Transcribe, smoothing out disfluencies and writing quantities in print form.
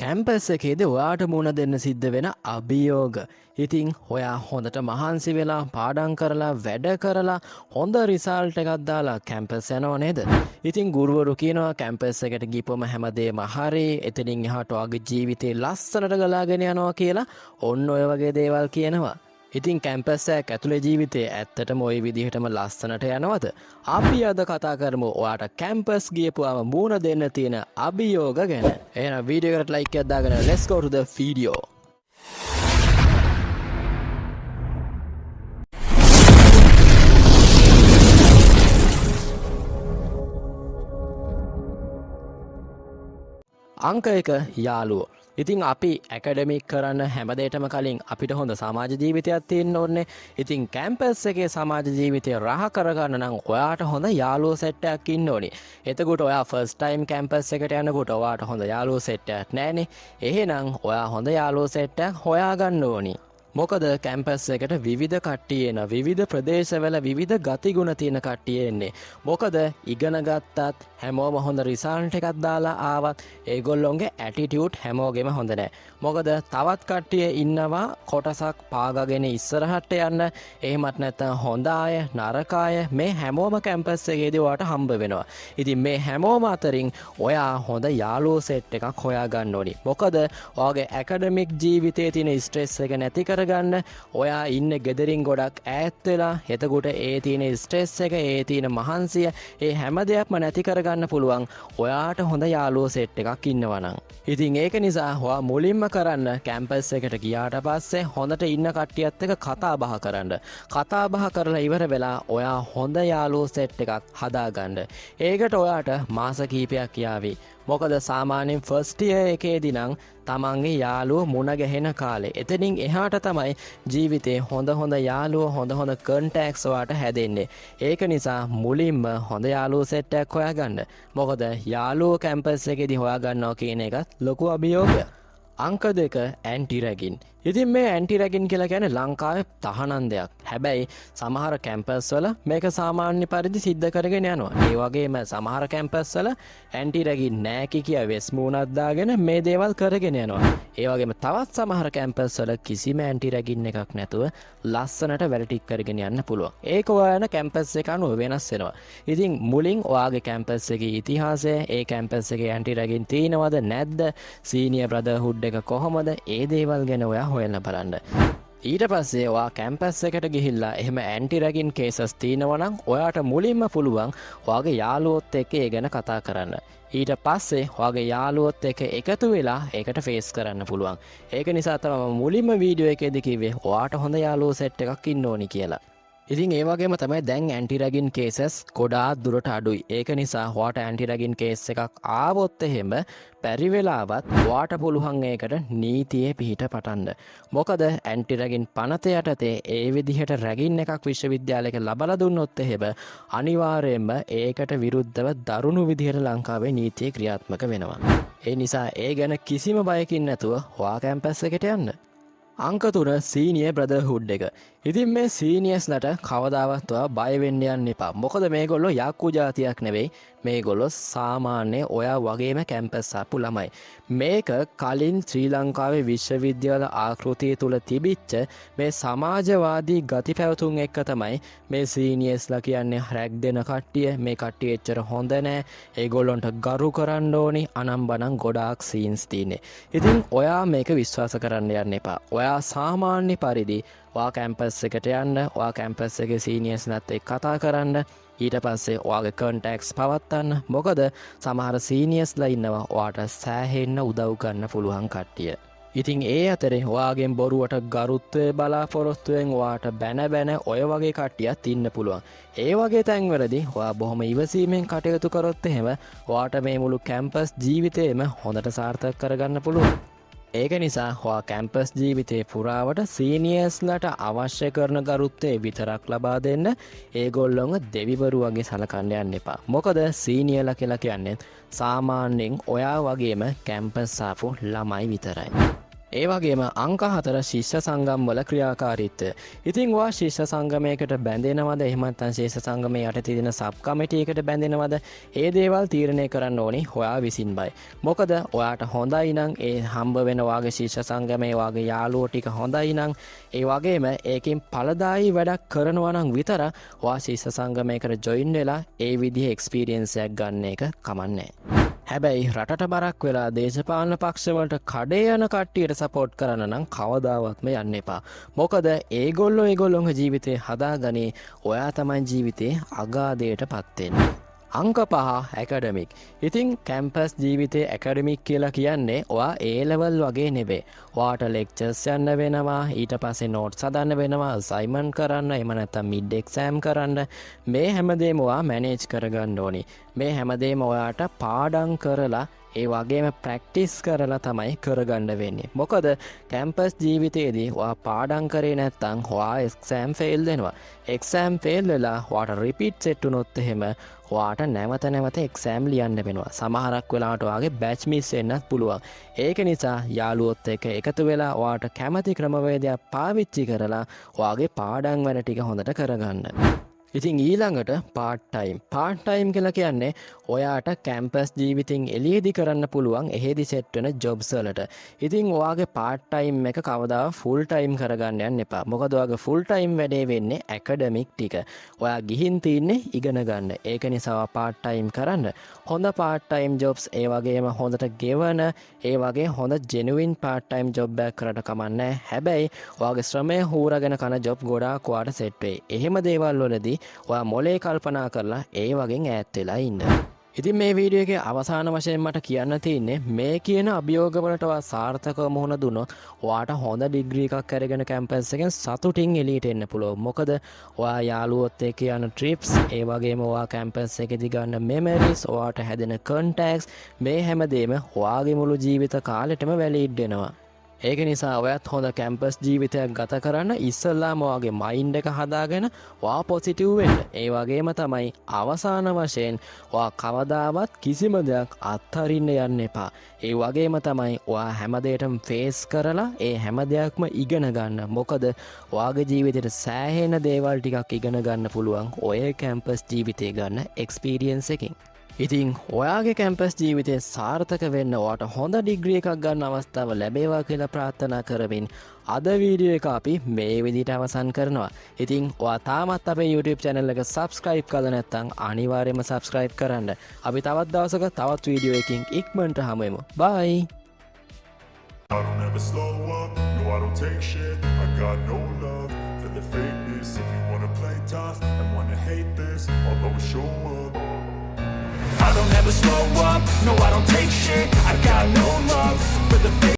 Campus එකේදී ඔයාට මුණ දෙන්න සිද්ධ වෙන අභියෝග. ඉතින් ඔයා හොඳට මහන්සි වෙලා පාඩම් කරලා වැඩ කරලා හොඳ රිසල්ට් එකක් දාලා කැම්පස් යනව නේද? ඉතින් ගුරුවරු කියනවා කැම්පස් එකට ගිහපුවම හැමදේම හරි, එතනින් එහාට ඔයාගේ ජීවිතේ ලස්සනට ගලාගෙන යනවා කියලා ඔන්න ඔය වගේ දේවල් කියනවා. ඉතින් කැම්පස් එකක් ඇතුලේ ජීවිතේ ඇත්තටම ওই විදිහටම ලස්සනට යනවද? අපි අද කතා කරමු ඔයාට කැම්පස් ගියපුවාම මුණ දෙන්න තියෙන අභියෝග ගැන. එහෙනම් වීඩියෝ එකට ලයික් එකක් දාගෙන let's go to the video. අංක 1 යාළුවෝ. ඉතින් අපි ඇකඩමික් කරන්න හැමදේටම කලින් අපිට හොඳ සමාජ ජීවිතයක් තියෙන්න ඕනේ. ඉතින් කැම්පස් එකේ සමාජ ජීවිතය රහ කරගන්න නම් ඔයාට හොඳ යාළුවෝ සෙට් එකක් ඉන්න ඕනේ. එතකොට ඔයා ෆස්ට් ටයිම් කැම්පස් එකට යනකොට ඔයාට හොඳ යාළුවෝ සෙට් එකක් නැහනේ. එහෙනම් ඔයා හොඳ යාළුවෝ සෙට් එකක් හොයාගන්න ඕනේ. මොකද කැම්පස් එකට විවිධ කට්ටිය එන විවිධ ප්‍රදේශවල විවිධ ගතිගුණ තියෙන කට්ටිය එන්නේ. මොකද ඉගෙන ගත්තත් හැමෝම හොඳ රිසල්ට් එකක් දාලා ආවත් ඒගොල්ලොන්ගේ ඇටිටියුඩ් හැමෝගෙම හොඳ නැහැ. මොකද තවත් කට්ටිය ඉන්නවා කොටසක් පාගගෙන ඉස්සරහට යන්න. එහෙමත් නැත්නම් හොඳ අය නරක අය මේ හැමෝම කැම්පස් එකේදී ඔයාට හම්බ වෙනවා. ඉතින් මේ හැමෝම අතරින් ඔයා හොඳ යාළුවෝ සෙට් එකක් හොයාගන්න ඕනි. මොකද ඔයාගේ ඇකඩමික් ජීවිතයේ තියෙන ස්ට්‍රෙස් එක නැති කරගන්න ඔයා ඉන්න ගෙදරින් ගොඩක් ඈත් වෙලා එතකොට ඒ තියෙන ස්ට්‍රෙස් එක ඒ තියෙන මහන්සිය ඒ හැම දෙයක්ම නැති කරගන්න පුළුවන් ඔයාට හොඳ යාළුවෝ සෙට් එකක් ඉන්නවා නම්. ඉතින් ඒක නිසා ඔයා මුලින්ම කරන්න කැම්පස් එකට ගියාට පස්සේ හොඳට ඉන්න කට්ටියත් එක්ක කතා බහ කරන්න. කතා බහ කරලා ඉවර වෙලා ඔයා හොඳ යාළුවෝ සෙට් එකක් හදාගන්න. ඒකට ඔයාට මාස කිහිපයක් යාවි. මොකද සාමාන්‍යයෙන් ෆස්ට් ඉයර් එකේදී නම් තමන්ගේ යාළුවෝ මුණ ගැහෙන කාලේ. එතනින් එහාට තමයි ජීවිතේ හොඳ යාළුවෝ හොඳ කන්ටැක්ට්ස් ඔයාට හැදෙන්නේ. ඒක නිසා මුලින්ම හොඳ යාළුවෝ සෙට් එකක් හොයාගන්න. මොකද යාළුවෝ කැම්පස් එකේදී හොයාගන්නවා කියන එකත් ලොකු අභියෝගයක්. අංක 2 ඇන්ටි රැගින්. ඉතින් මේ ඇන්ටි රැගින් කියලා කියන්නේ ලංකාවේ තහනම් දෙයක්. හැබැයි සමහර කැම්පස් වල මේක සාමාන්‍ය පරිදි සිද්ධ කරගෙන යනවා. ඒ වගේම සමහර කැම්පස් වල ඇන්ටි රැගින් නැහැ කිය වෙස් මූණක් දාගෙන මේ දේවල් කරගෙන යනවා. ඒ වගේම තවත් සමහර කැම්පස් වල කිසිම ඇන්ටි රැගින් එකක් නැතුව ලස්සනට වැඩ ටික කරගෙන යන්න පුළුවන්. ඒක ඔයා යන කැම්පස් එක අනුව වෙනස් වෙනවා. ඉතින් මුලින් ඔයාගේ කැම්පස් එකේ ඉතිහාසය, ඒ කැම්පස් එකේ ඇන්ටි රැගින් තියෙනවද නැද්ද, සීනියර් බ්‍රදර්හුඩ් එක කොහොමද, ඒ දේවල් ගැන ඔයා හොයන්න බලන්න. ඊට පස්සේ ඔයා කැම්පස් එකට ගිහිල්ලා එහෙම ඇන්ටි රැගින් කේසස් තියෙනවා නම් ඔයාට මුලින්ම පුළුවන් ඔයාගේ යාළුවොත් එක්ක ඒ ගැන කතා කරන්න. ඊට පස්සේ ඔයාගේ යාළුවොත් එක්ක එකතු වෙලා ඒකට ෆේස් කරන්න පුළුවන්. ඒක නිසා තමයි මුලින්ම වීඩියෝ එකේදී කිව්වේ ඔයාට හොඳ යාළුවෝ සෙට් එකක් ඉන්න ඕනි කියලා. ඉතින් ඒ වගේම තමයි දැන් ඇන්ටි රැගින් කේසස් ගොඩාක් දුරට අඩුයි. ඒක නිසා ඔයාට ඇන්ටි රැගින් කේස් එකක් ආවොත් එහෙම පරි වෙලාවත් ඔයාට පුළුවන් ඒකට නීතියේ පිහිට පටන්න. මොකද ඇන්ටි රැගින් පනත යටතේ ඒ විදිහට රැගින් එකක් විශ්වවිද්‍යාලයක ලබලා දුන්නොත් එහෙම අනිවාර්යයෙන්ම ඒකට විරුද්ධව දරුණු විදිහට ලංකාවේ නීතිය ක්‍රියාත්මක වෙනවා. ඒ නිසා ඒ ගැන කිසිම බයකින් නැතුව ඔයා කැම්පස් එකට යන්න. අංක 3 සීනියර් බ්‍රදර්හුඩ් එක. ඉතින් මේ සීනියර්ස්ලට කවදාවත් ඔයා බය වෙන්න යන්න එපා. මොකද මේගොල්ලෝ යක්කු జాතියක් නෙවෙයි. මේගොල්ලෝ සාමාන්‍ය ඔයා වගේම කැම්පස් ආපු ළමයි. මේක කලින් ශ්‍රී ලංකාවේ විශ්වවිද්‍යාල ආකෘතිය තුල තිබිච්ච මේ සමාජවාදී ගති පැවතුම් එක්ක තමයි මේ සීනියර්ස්ලා කියන්නේ රැග් දෙන කට්ටිය. මේ කට්ටිය එච්චර හොඳ නැහැ. ඒගොල්ලොන්ට ගරු කරන්න ඕනි. අනම්බනම් ගොඩාක් සීන්ස් තියෙන්නේ. ඉතින් ඔයා මේක විශ්වාස කරන්න යන්න එපා. ඔයා සාමාන්‍ය පරිදි ඔයා කැම්පස් එකට යන්න, ඔයා කැම්පස් එකේ සීනියර්ස්ලාත් එක්ක කතා කරන්න. ඊට පස්සේ ඔයාගේ කන්ටැක්ට්ස් පවත්වන්න. මොකද සමහර සීනියර්ස්ලා ඉන්නවා ඔයාට සෑහෙන්න උදව් ගන්න පුළුවන් කට්ටිය. ඉතින් ඒ අතරේ ඔයාගෙන් බොරුවට ගරුත්වයේ බලාපොරොත්තුවෙන් ඔයාට බැන ඔය වගේ කට්ටියක් ඉන්න පුළුවන්. ඒ වගේ තැන්වලදී ඔයා බොහොම ඉවසීමෙන් කටයුතු කරොත් එහෙම ඔයාට මේ මුළු කැම්පස් ජීවිතේම හොඳට සාර්ථක කරගන්න පුළුවන්. ඒක නිසා ඔයා කැම්පස් ජීවිතේ පුරාවට සීනියර්ස්ලට අවශ්‍ය කරන ගරුත්වය විතරක් ලබා දෙන්න. ඒගොල්ලොන්ව දෙවිවරු වගේ සලකන්න යන්න එපා. මොකද සීනියර්ලා කියලා කියන්නේ සාමාන්‍යයෙන් ඔයා වගේම කැම්පස් ආපු ළමයි විතරයි. ඒ වගේම අංක 4 ශිෂ්‍ය සංගම් වල ක්‍රියාකාරීත්වය. ඉතින් ඔයා ශිෂ්‍ය සංගමයකට බැඳෙනවද? එහෙම නැත්නම් ශිෂ්‍ය සංගමයේ යටතේ තියෙන සබ් කමිටි එකකට බැඳෙනවද? ඒ දේවල් තීරණය කරන්න ඕනි ඔයා විසින්මයි. මොකද ඔයාට හොඳයි නම් ඒ හම්බ වෙන වාගේ ශිෂ්‍ය සංගමයේ වාගේ යාළුවෝ ටික හොඳයි නම් ඒ වගේම ඒකෙන් ඵලදායී වැඩක් කරනවා නම් විතර ඔයා ශිෂ්‍ය සංගමයකට ජොයින් වෙලා ඒ විදිහේ එක්ස්පීරියන්ස් එකක් ගන්න එක කමන්නේ. හැබැයි රටට බරක් වෙලා දේශපාලන පක්ෂවලට කඩේ යන කට්ටියට සපෝට් කරන්න නම් කවදාවත්ම යන්න එපා. මොකද ඒගොල්ලොන්ගේ ජීවිතේ හදාගන්නේ ඔයා තමයි ජීවිතේ අගාධයට පත් වෙන්නේ. අංක 5 ඇකඩමික්. ඉතින් කැම්පස් ජීවිතේ ඇකඩමික් කියලා කියන්නේ ඔයා A level වගේ නෙවෙයි. ඔයාට ලෙක්චර්ස් යන්න වෙනවා, ඊට පස්සේ නෝට්ස් හදන්න වෙනවා, අසයින්මන්ට් කරන්න, එහෙම නැත්නම් මිඩ් එක්සෑම් කරන්න. මේ හැමදේම ඔයා මැනේජ් කරගන්න ඕනි. මේ හැමදේම ඔයාට පාඩම් කරලා ඒ වගේම ප්‍රැක්ටිස් කරලා තමයි කරගන්න වෙන්නේ. මොකද කැම්පස් ජීවිතයේදී ඔයා පාඩම් කරේ නැත්නම් ඔයා එක්සෑම් ෆේල් වෙනවා. එක්සෑම් ෆේල් වෙලා ඔයාට රිපීට් සෙට් වුණොත් එහෙම ඔයාට නැවත එක්සෑම් ලියන්න වෙනවා. සමහරක් වෙලාවට ඔයාගේ බැච් මිස් වෙන්නත් පුළුවන්. ඒක නිසා යාළුවොත් එක්ක එකතු වෙලා ඔයාට කැමති ක්‍රමවේදයක් පාවිච්චි කරලා ඔයාගේ පාඩම් වැඩ ටික හොඳට කරගන්න. ඉතින් ඊළඟට පාර්ට් ටයිම් කියලා කියන්නේ ඔයාට කැම්පස් ජීවිතින් එළියේදී කරන්න පුළුවන් එහෙදි සෙට් වෙන ජොබ්ස් වලට. ඉතින් ඔයාගේ පාර්ට් ටයිම් එක කවදාවත් ෆුල් ටයිම් කරගන්න යන්න එපා. මොකද ඔයාගේ ෆුල් ටයිම් වැඩේ වෙන්නේ ඇකඩමික් ටික. ඔයා ගිහින් තින්නේ ඉගෙන ගන්න. ඒක නිසා ඔයා පාර්ට් ටයිම් කරන්න. හොඳ පාර්ට් ටයිම් ජොබ්ස් ඒ වගේම හොඳට ගෙවන ඒ වගේ හොඳ ජෙනුවින් පාර්ට් ටයිම් ජොබ් එකක් කරලා කමන්නේ. හැබැයි ඔයාගේ ශ්‍රමය හූරගෙන කරන ජොබ් ගොඩාක් ඔයාට සෙට් වෙයි. එහෙම දේවල් වලදී ඔයා මොලේ කල්පනා කරලා ඒ වගේ ඈත් වෙලා ඉන්න. ඉතින් මේ වීඩියෝ එකේ අවසාන වශයෙන් මට කියන්න තියෙන්නේ මේ කියන අභියෝගවලට ඔයා සාර්ථකව මුහුණ දුන්නොත් ඔයාට හොඳ ඩිග්‍රී එකක් අරගෙන කැම්පස් එකෙන් සතුටින් එළියට එන්න පුළුවන්. මොකද ඔයා යාළුවොත් එක්ක යන ට්‍රිප්ස්, ඒ වගේම ඔයා කැම්පස් එකේදී ගන්න මෙමරිස්, ඔයාට හැදෙන කන්ටැක්ට්ස්, මේ හැමදේම ඔයාගේ මුළු ජීවිත කාලෙටම වැලිඩ් වෙනවා. ඒක නිසා ඔයත් හොඳ කැම්පස් ජීවිතයක් ගත කරන්න ඉස්සල්ලාම ඔයාගේ මයින්ඩ් එක හදාගෙන ඔයා පොසිටිව් වෙන්න. ඒ වගේම තමයි අවසාන වශයෙන් ඔයා කවදාවත් කිසිම දෙයක් අත්හරින්න යන්න එපා. ඒ වගේම තමයි ඔයා හැමදේටම ෆේස් කරලා ඒ හැම දෙයක්ම ඉගෙන ගන්න. මොකද ඔයාගේ ජීවිතේට සෑහෙන දේවල් ටිකක් ඉගෙන ගන්න පුළුවන් ඔය කැම්පස් ජීවිතේ ගන්න එක්ස්පීරියන්ස් එකකින්. ඉතින් ඔයාගේ කැම්පස් ජීවිතේ සාර්ථක වෙන්න ඔයාට හොඳ ඩිග්‍රී එකක් ගන්න අවස්ථාව ලැබේවා කියලා ප්‍රාර්ථනා කරමින් අද වීඩියෝ එක අපි මේ විදිහට අවසන් කරනවා. ඉතින් ඔයා තාමත් අපේ YouTube channel එක subscribe කරලා නැත්නම් අනිවාර්යයෙන්ම subscribe කරන්න. අපි තවත් දවසක තවත් වීඩියෝ එකකින් ඉක්මනට හමු වෙමු. Bye. I don't ever slow up, no I don't take shit. I got no love for the fakeness. If you wanna play tough and wanna hate this, I'll always show up. I don't ever slow up, no I don't take shit. I got no love